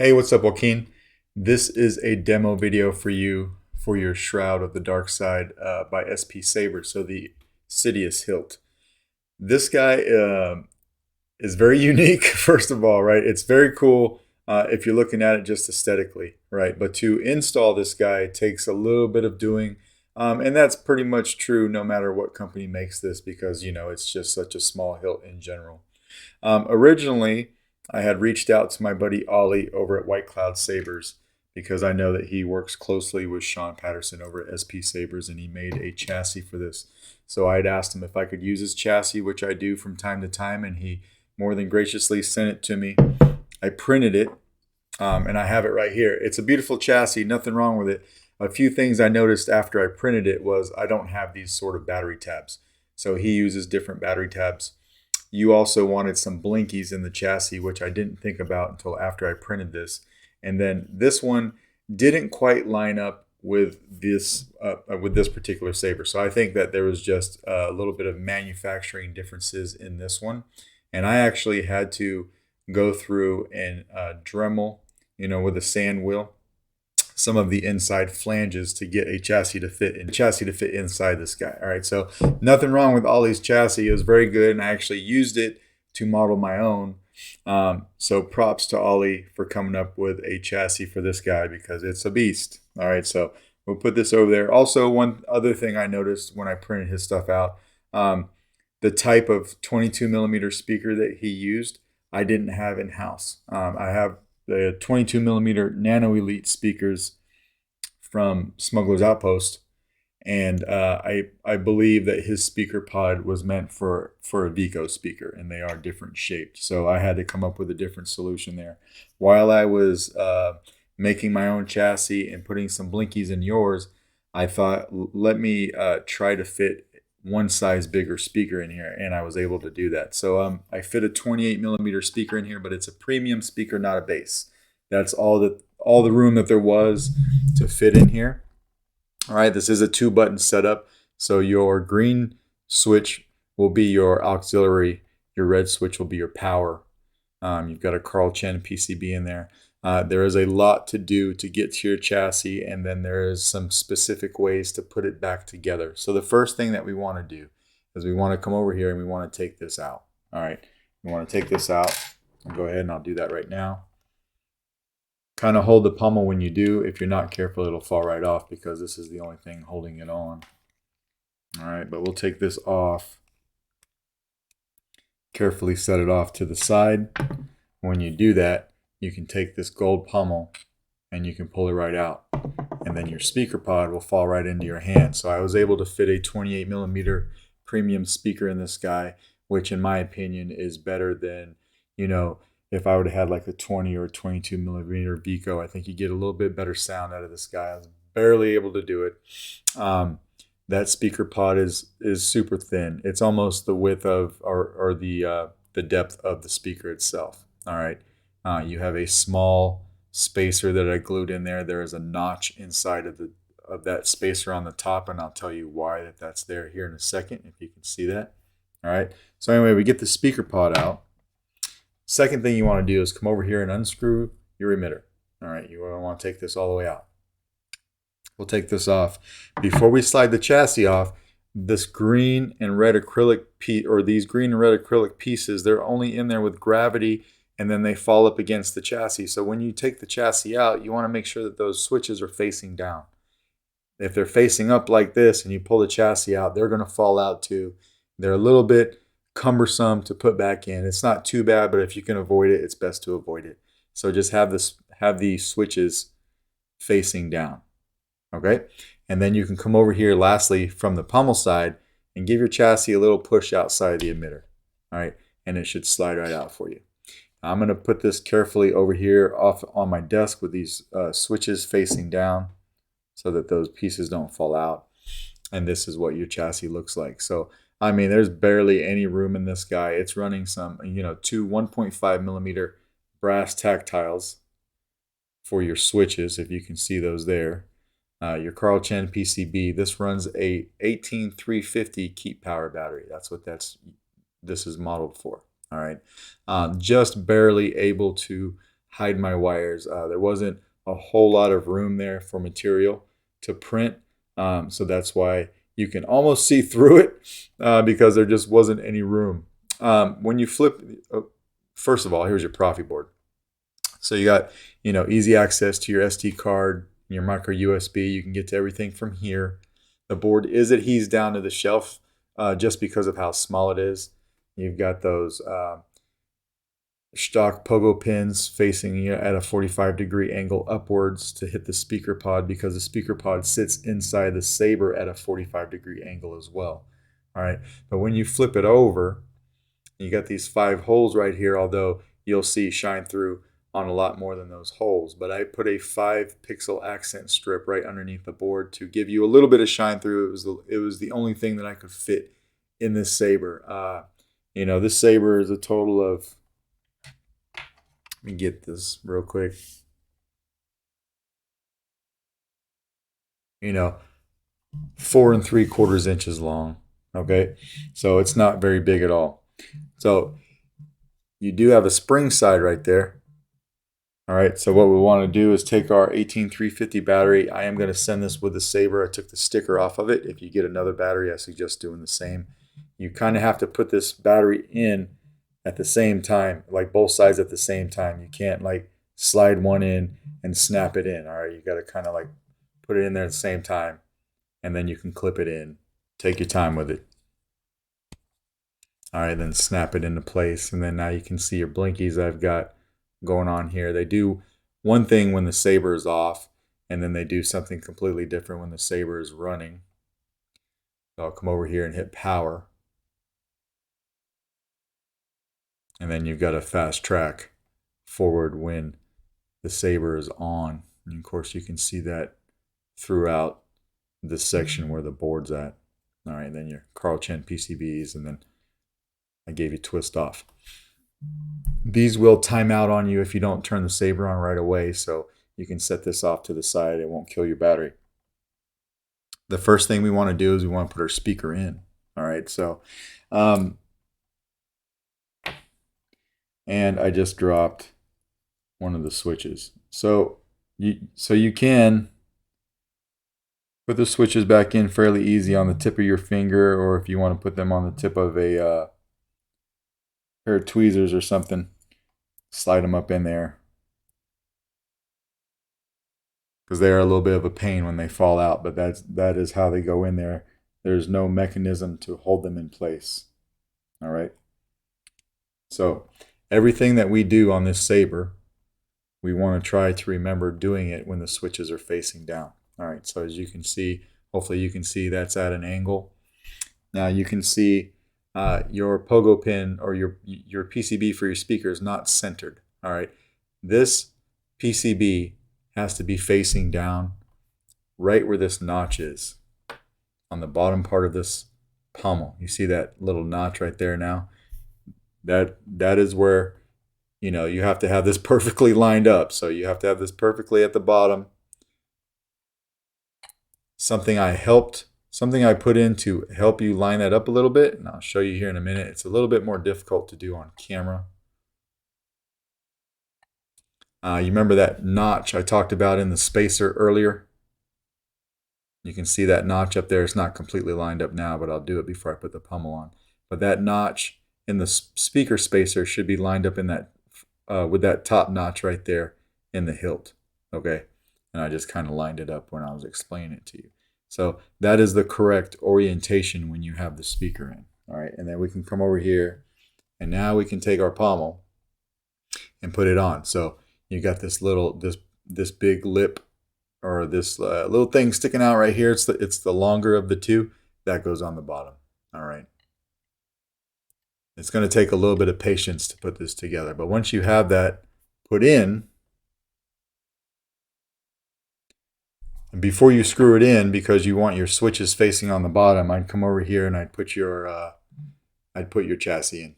Hey, what's up, Joaquin? This is a demo video for you for your Shroud of the Dark Side by SP Saber, so the Sidious hilt. This guy is very unique, first of all, right? It's very cool if you're looking at it just aesthetically, right? But to install this guy takes a little bit of doing, and that's pretty much true no matter what company makes this because, it's just such a small hilt in general. Originally, I had reached out to my buddy Ollie over at White Cloud Sabers because I know that he works closely with Sean Patterson over at SP Sabers, and he made a chassis for this. So I had asked him if I could use his chassis, which I do from time to time, and he more than graciously sent it to me. I printed it, and I have it right here. It's a beautiful chassis, nothing wrong with it. A few things I noticed after I printed it was I don't have these sort of battery tabs. So he uses different battery tabs. You also wanted some blinkies in the chassis, which I didn't think about until after I printed this. And then this one didn't quite line up with this particular saber. So I think that there was just a little bit of manufacturing differences in this one. And I actually had to go through and Dremel, with a sand wheel, some of the inside flanges to get a chassis to fit inside this guy. All right, so nothing wrong with Ollie's chassis. It was very good, and I actually used it to model my own. So props to Ollie for coming up with a chassis for this guy because it's a beast. All right, so we'll put this over there. Also, one other thing I noticed when I printed his stuff out, the type of 22 millimeter speaker that he used, I didn't have in house. I have the 22 millimeter Nano Elite speakers from Smuggler's Outpost, and I believe that his speaker pod was meant for a Vico speaker, and they are different shaped. So I had to come up with a different solution there. While I was making my own chassis and putting some blinkies in yours, I thought, let me try to fit one size bigger speaker in here, and I was able to do that. So I fit a 28 millimeter speaker in here, but it's a premium speaker, not a bass. That's all the room that there was to fit in here. All right, this is a 2-button setup, so your green switch will be your auxiliary, your red switch will be your power. You've got a Carl Chen PCB in there. There is a lot to do to get to your chassis, and then there is some specific ways to put it back together. So the first thing that we want to do is we want to come over here and we want to take this out. All right, we want to take this out. I'll go ahead and I'll do that right now. Kind of hold the pommel when you do. If you're not careful, it'll fall right off because this is the only thing holding it on. All right, but we'll take this off. Carefully set it off to the side. When you do that, you can take this gold pommel and you can pull it right out. And then your speaker pod will fall right into your hand. So I was able to fit a 28 millimeter premium speaker in this guy, which in my opinion is better than, if I would have had like a 20 or 22 millimeter Vico. I think you get a little bit better sound out of this guy. I was barely able to do it. That speaker pod is super thin. It's almost the width of or the depth of the speaker itself. All right. You have a small spacer that I glued in there. There is a notch inside of that spacer on the top, and I'll tell you why that's there here in a second, if you can see that. All right. So anyway, we get the speaker pod out. Second thing you want to do is come over here and unscrew your emitter. All right. You want to take this all the way out. We'll take this off. Before we slide the chassis off, this green and red acrylic these green and red acrylic pieces, they're only in there with gravity, and then they fall up against the chassis. So when you take the chassis out, you want to make sure that those switches are facing down. If they're facing up like this and you pull the chassis out, they're going to fall out too. They're a little bit cumbersome to put back in. It's not too bad, but if you can avoid it, it's best to avoid it. So just have the switches facing down. Okay? And then you can come over here lastly from the pommel side and give your chassis a little push outside the emitter. All right? And it should slide right out for you. I'm going to put this carefully over here off on my desk with these switches facing down so that those pieces don't fall out. And this is what your chassis looks like. So, I mean, there's barely any room in this guy. It's running some, two 1.5 millimeter brass tactiles for your switches, if you can see those there. Your Carl Chen PCB. This runs a 18350 keep power battery. That's what this is modeled for. All right, just barely able to hide my wires. There wasn't a whole lot of room there for material to print, so that's why you can almost see through it because there just wasn't any room. When you flip, first of all, here's your Proffie board. So you got, easy access to your SD card, your micro USB. You can get to everything from here. The board is adhesed down to the shelf just because of how small it is. You've got those stock pogo pins facing at a 45-degree angle upwards to hit the speaker pod, because the speaker pod sits inside the saber at a 45-degree angle as well. All right, but when you flip it over, you got these 5 holes right here, although you'll see shine through on a lot more than those holes. But I put a 5-pixel accent strip right underneath the board to give you a little bit of shine through. It was the only thing that I could fit in this saber. This saber is a total of, let me get this real quick. 4 3/4 inches long. Okay, so it's not very big at all. So you do have a spring side right there. All right, so what we want to do is take our 18350 battery. I am going to send this with the saber. I took the sticker off of it. If you get another battery, I suggest doing the same. You kind of have to put this battery in at the same time, like both sides at the same time. You can't like slide one in and snap it in. All right, you got to kind of like put it in there at the same time, and then you can clip it in. Take your time with it. All right, then snap it into place, and then now you can see your blinkies I've got going on here. They do one thing when the saber is off, and then they do something completely different when the saber is running. So I'll come over here and hit power, and then you've got a fast track forward when the saber is on. And of course you can see that throughout this section where the board's at. All right, then your Carl Chen PCBs, and then I gave you twist off. These will time out on you if you don't turn the saber on right away, so you can set this off to the side. It won't kill your battery. The first thing we want to do is we want to put our speaker in. All right, so and I just dropped one of the switches. So you can put the switches back in fairly easy on the tip of your finger, or if you want to put them on the tip of a pair of tweezers or something, slide them up in there, because they are a little bit of a pain when they fall out, but that is how they go in there. There's no mechanism to hold them in place. All right, so everything that we do on this saber, we want to try to remember doing it when the switches are facing down. All right, so as you can see, hopefully you can see that's at an angle. Now you can see your pogo pin or your PCB for your speaker is not centered. All right, this PCB has to be facing down right where this notch is on the bottom part of this pommel. You see that little notch right there now? That is where you have to have this perfectly lined up. So you have to have this perfectly at the bottom. Something I put in to help you line that up a little bit, and I'll show you here in a minute. It's a little bit more difficult to do on camera. You remember that notch I talked about in the spacer earlier? You can see that notch up there. It's not completely lined up now, but I'll do it before I put the pommel on. But that notch in the speaker spacer should be lined up in that with that top notch right there in the hilt. Okay, and I just kind of lined it up when I was explaining it to you. So that is the correct orientation when you have the speaker in. All right, and then we can come over here, and now we can take our pommel and put it on. So you got this little this big lip, or this little thing sticking out right here. It's the longer of the two that goes on the bottom. All right. It's going to take a little bit of patience to put this together, but once you have that put in, and before you screw it in, because you want your switches facing on the bottom, I'd come over here and I'd put your chassis in.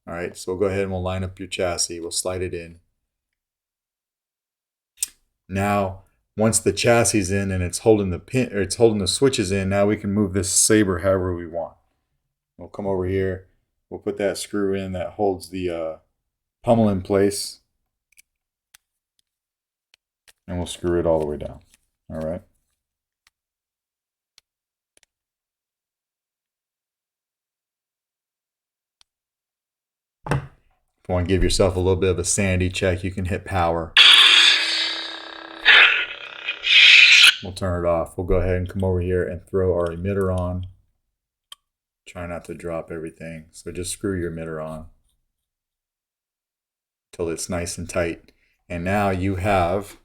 All right, so we'll go ahead and we'll line up your chassis. We'll slide it in. Now, once the chassis is in and it's holding the pin, or it's holding the switches in, now we can move this saber however we want. We'll come over here. We'll put that screw in that holds the pommel in place. And we'll screw it all the way down. All right. If you want to give yourself a little bit of a sanity check, you can hit power. We'll turn it off. We'll go ahead and come over here and throw our emitter on. Try not to drop everything. So just screw your emitter on until it's nice and tight. And now you have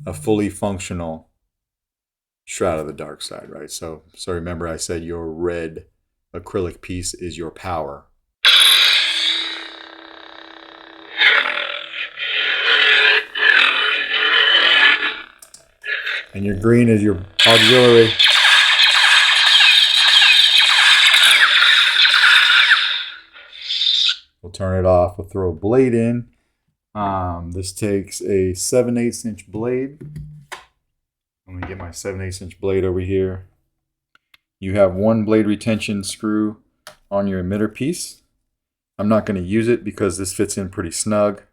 a fully functional Shroud of the Dark Side, right? So remember I said your red acrylic piece is your power. And your green is your auxiliary. We'll turn it off. We'll throw a blade in. This takes a 7/8 inch blade. I'm going to get my 7/8 inch blade over here. You have one blade retention screw on your emitter piece. I'm not going to use it because this fits in pretty snug.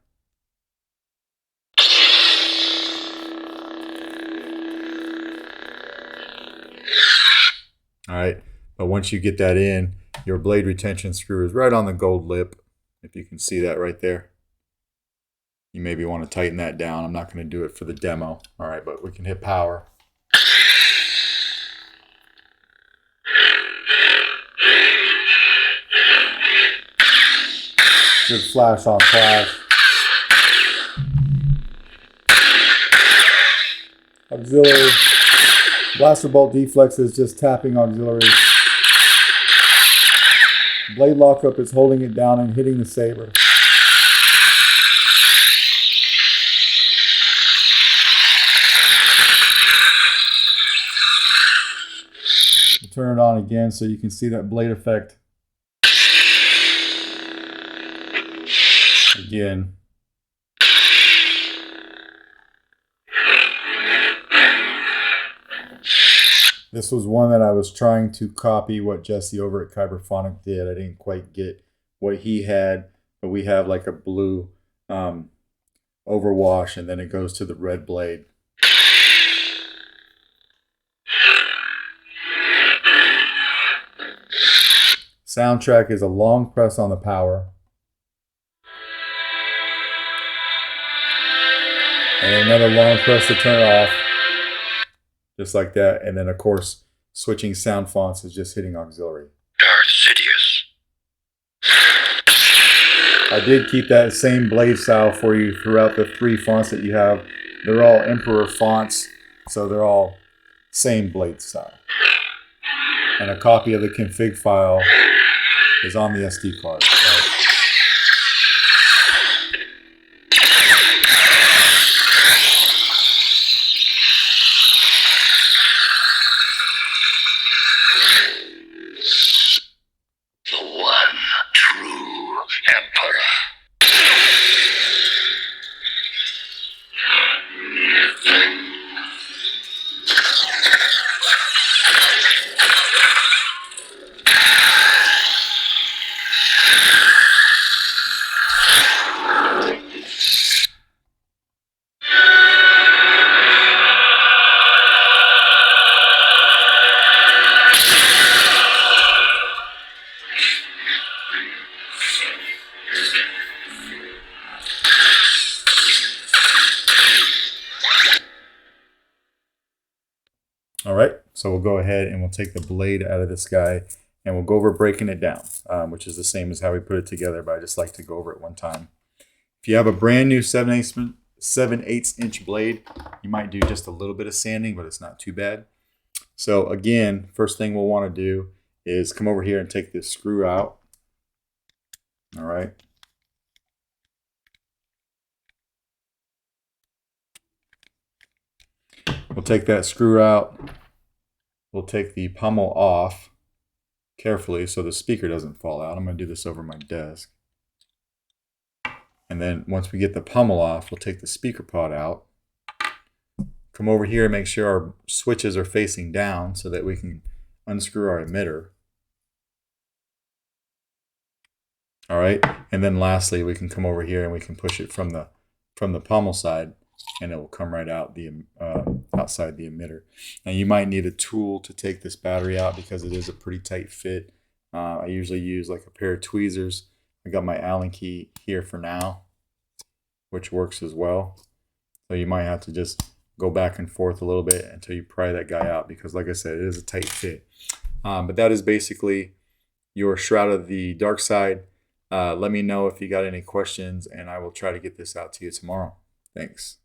All right, but once you get that in, your blade retention screw is right on the gold lip. If you can see that right there. You maybe want to tighten that down. I'm not going to do it for the demo. All right, but we can hit power. Good flash on flash. Auxiliary. Blaster bolt deflex is just tapping auxiliary. Blade lockup is holding it down and hitting the saber. We'll turn it on again so you can see that blade effect. Again. This was one that I was trying to copy what Jesse over at Kyberphonic did. I didn't quite get what he had, but we have like a blue overwash, and then it goes to the red blade. Soundtrack is a long press on the power. And another long press to turn it off. Just like that. And then, of course, switching sound fonts is just hitting auxiliary. Darth Sidious. I did keep that same blade style for you throughout the 3 fonts that you have. They're all Emperor fonts, so they're all same blade style. And a copy of the config file is on the SD card. Right? All right, so we'll go ahead and we'll take the blade out of this guy and we'll go over breaking it down, which is the same as how we put it together, but I just like to go over it one time. If you have a brand new 7/8 inch blade, you might do just a little bit of sanding, but it's not too bad. So again, first thing we'll want to do is come over here and take this screw out. All right. We'll take that screw out. We'll take the pommel off carefully so the speaker doesn't fall out. I'm going to do this over my desk. And then once we get the pommel off, we'll take the speaker pod out. Come over here and make sure our switches are facing down so that we can unscrew our emitter. All right, and then lastly, we can come over here and we can push it from the pommel side and it will come right out the outside the emitter. Now you might need a tool to take this battery out because it is a pretty tight fit. I usually use like a pair of tweezers. I got my Allen key here for now, which works as well. So you might have to just go back and forth a little bit until you pry that guy out, because like I said, it is a tight fit. But that is basically your Shroud of the Dark Side. Let me know if you got any questions, and I will try to get this out to you tomorrow. Thanks.